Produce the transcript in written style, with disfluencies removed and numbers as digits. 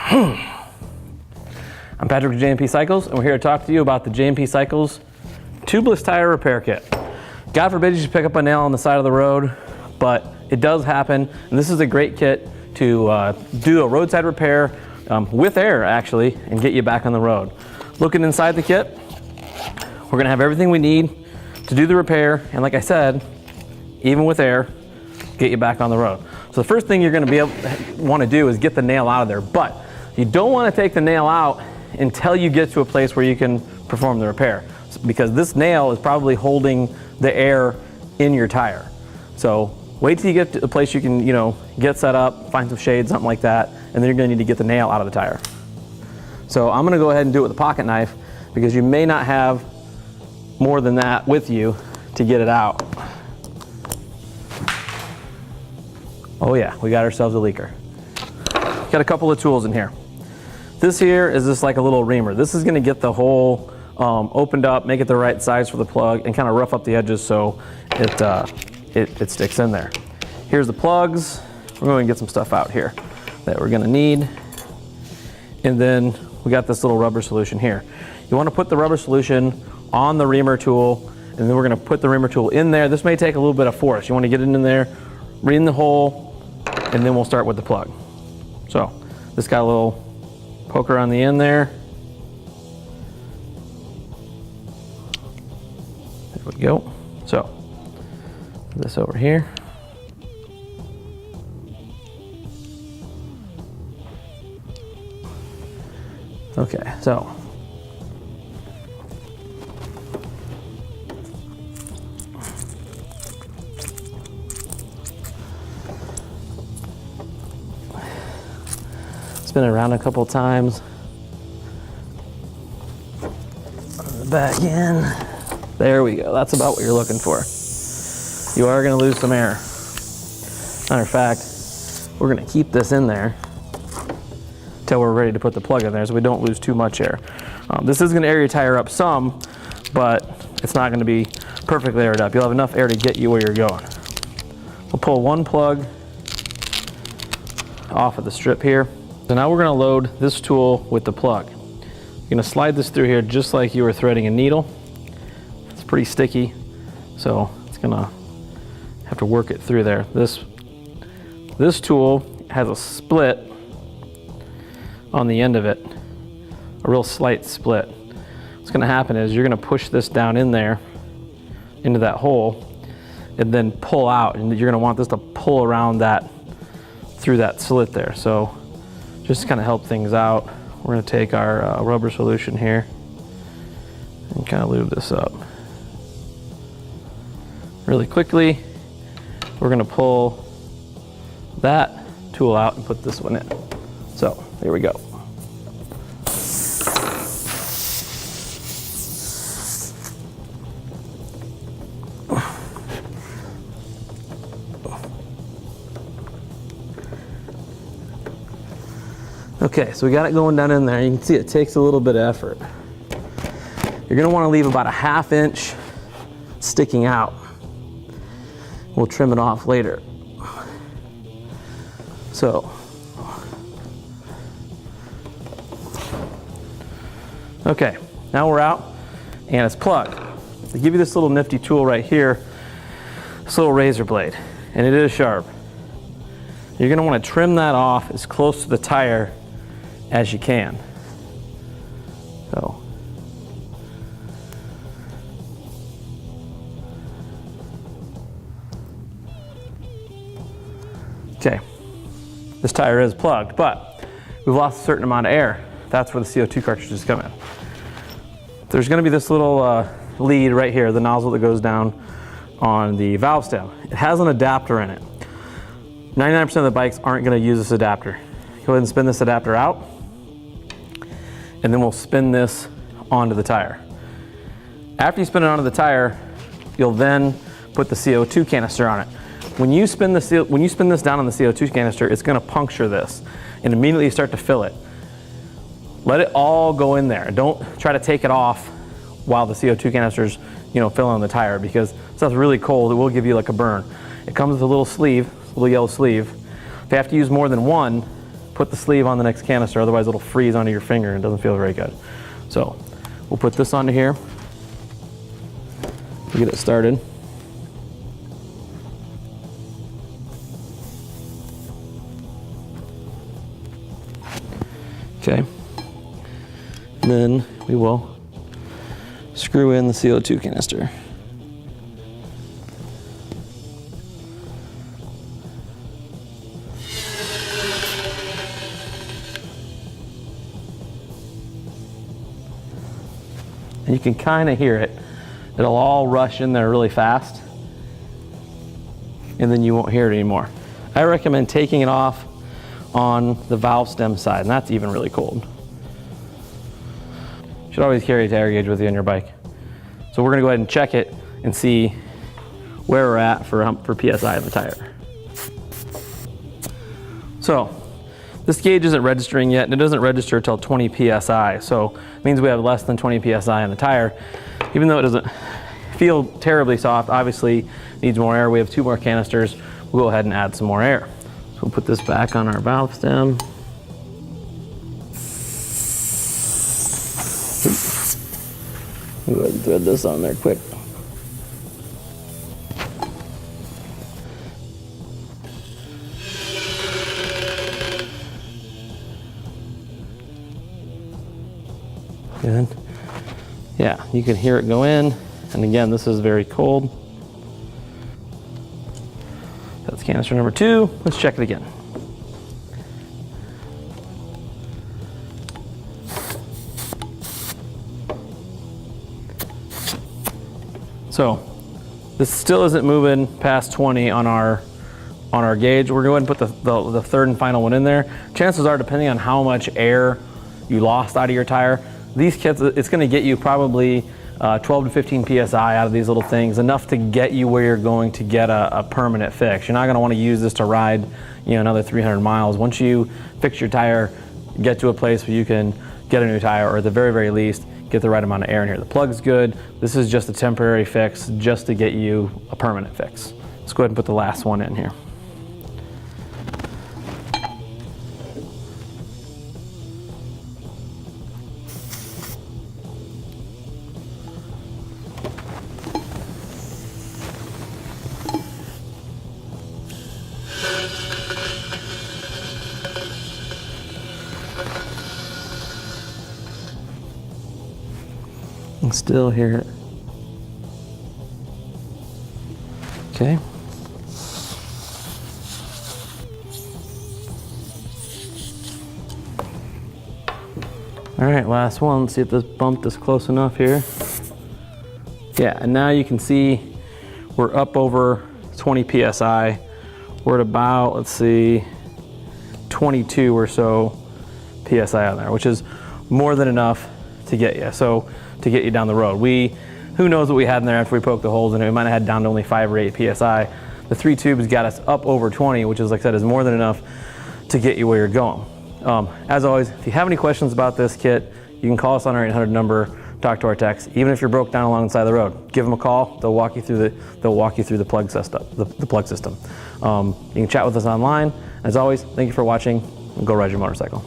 I'm Patrick with J&P Cycles, and we're here to talk to you about the J&P Cycles tubeless tire repair kit. God forbid you should pick up a nail on the side of the road, but it does happen, and this is a great kit to do a roadside repair with air, actually, and get you back on the road. Looking inside the kit, we're gonna have everything we need to do the repair, and like I said, even with air, get you back on the road. So the first thing you're gonna want to do is get the nail out of there, but you don't want to take the nail out until you get to a place where you can perform the repair, because this nail is probably holding the air in your tire. So wait till you get to a place you can, get set up, find some shade, something like that, and then you're gonna need to get the nail out of the tire. So I'm gonna go ahead and do it with a pocket knife, because you may not have more than that with you to get it out. Oh yeah, we got ourselves a leaker. Got a couple of tools in here. This here is just like a little reamer. This is gonna get the hole opened up, make it the right size for the plug, and kind of rough up the edges so it sticks in there. Here's the plugs. We're going to get some stuff out here that we're gonna need. And then we got this little rubber solution here. You wanna put the rubber solution on the reamer tool, and then we're gonna put the reamer tool in there. This may take a little bit of force. You wanna get it in there, ream the hole, and then we'll start with the plug. So this got a little poker on the end there. There we go. So put this over here. Okay, so spin it around a couple times. Back in. There we go. That's about what you're looking for. You are going to lose some air. Matter of fact, we're going to keep this in there until we're ready to put the plug in there, so we don't lose too much air. This is going to air your tire up some, but it's not going to be perfectly aired up. You'll have enough air to get you where you're going. We'll pull one plug off of the strip here. So now we're going to load this tool with the plug. You're going to slide this through here just like you were threading a needle. It's pretty sticky, so it's going to have to work it through there. This tool has a split on the end of it, a real slight split. What's going to happen is you're going to push this down in there into that hole and then pull out, and you're going to want this to pull around that through that slit there. So just to kind of help things out, we're going to take our rubber solution here and kind of lube this up really quickly. We're going to pull that tool out and put this one in. So here we go. Okay, so we got it going down in there. You can see it takes a little bit of effort. You're gonna wanna leave about a 1/2 inch sticking out. We'll trim it off later. So, okay, now we're out and it's plugged. They give you this little nifty tool right here, this little razor blade, and it is sharp. You're gonna wanna trim that off as close to the tire as you can. So, okay, this tire is plugged, but we've lost a certain amount of air. That's where the CO2 cartridges come in. There's going to be this little lead right here, the nozzle that goes down on the valve stem. It has an adapter in it. 99% of the bikes aren't going to use this adapter. Go ahead and spin this adapter out, and then we'll spin this onto the tire. After you spin it onto the tire, you'll then put the CO2 canister on it. When you spin this down on the CO2 canister, it's going to puncture this and immediately start to fill it. Let it all go in there. Don't try to take it off while the CO2 canister's filling on the tire, because stuff's really cold. It will give you like a burn. It comes with a little sleeve, a little yellow sleeve. If you have to use more than one, put the sleeve on the next canister, otherwise it'll freeze onto your finger and it doesn't feel very good. So we'll put this onto here to get it started. Okay, and then we will screw in the CO2 canister. And you can kind of hear it. It'll all rush in there really fast, and then you won't hear it anymore. I recommend taking it off on the valve stem side, and that's even really cold. You should always carry a tire gauge with you on your bike. So we're gonna go ahead and check it and see where we're at for PSI in the tire. So this gauge isn't registering yet, and it doesn't register until 20 PSI. So it means we have less than 20 PSI in the tire. Even though it doesn't feel terribly soft, obviously needs more air. We have 2 more canisters. We'll go ahead and add some more air. So we'll put this back on our valve stem. Go ahead and thread this on there quick. Good. Yeah, you can hear it go in. And again, this is very cold. That's canister number 2. Let's check it again. So this still isn't moving past 20 on our gauge. We're going to put the third and final one in there. Chances are, depending on how much air you lost out of your tire, these kits, it's going to get you probably 12 to 15 PSI out of these little things, enough to get you where you're going to get a permanent fix. You're not going to want to use this to ride, another 300 miles. Once you fix your tire, get to a place where you can get a new tire, or at the very, very least, get the right amount of air in here. The plug's good. This is just a temporary fix, just to get you a permanent fix. Let's go ahead and put the last one in here. I can still hear it. Okay. All right, last one. Let's see if this bump is close enough here. Yeah, and now you can see we're up over 20 PSI. We're at about, let's see, 22 or so PSI on there, which is more than enough to get you. So to get you down the road. Who knows what we had in there after we poked the holes in it. We might have had down to only 5 or 8 PSI. The 3 tubes got us up over 20, which is, like I said, is more than enough to get you where you're going. As always, if you have any questions about this kit, you can call us on our 800 number, talk to our techs. Even if you're broke down alongside the road, give them a call. They'll walk you through the plug system. You can chat with us online. As always, thank you for watching, and go ride your motorcycle.